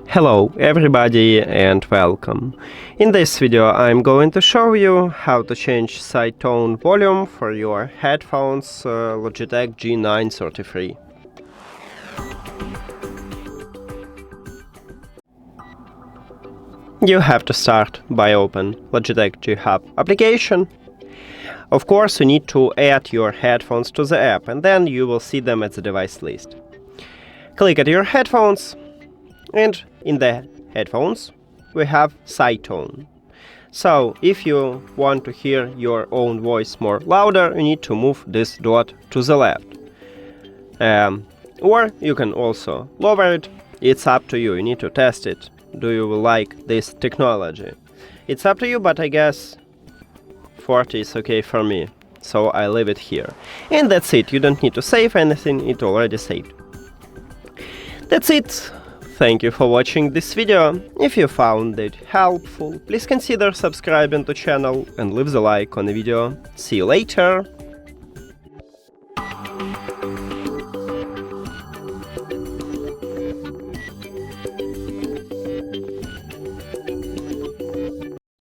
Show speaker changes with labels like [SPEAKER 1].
[SPEAKER 1] Hello everybody and welcome. In this video I'm going to show you how to change SideTone volume for your headphones Logitech G933. You have to start by open Logitech G Hub application. Of course you need to add your headphones to the app and then you will see them at the device list. Click at your headphones. And in the headphones, we have SideTone. So, if you want to hear your own voice more louder, you need to move this dot to the left. Or you can also lower it. It's up to you. You need to test it. Do you like this technology? It's up to you, but I guess 40 is okay for me. So I leave it here. And that's it. You don't need to save anything. It already saved. That's it. Thank you for watching this video. If you found it helpful, please consider subscribing to the channel and leave the like on the video. See you later!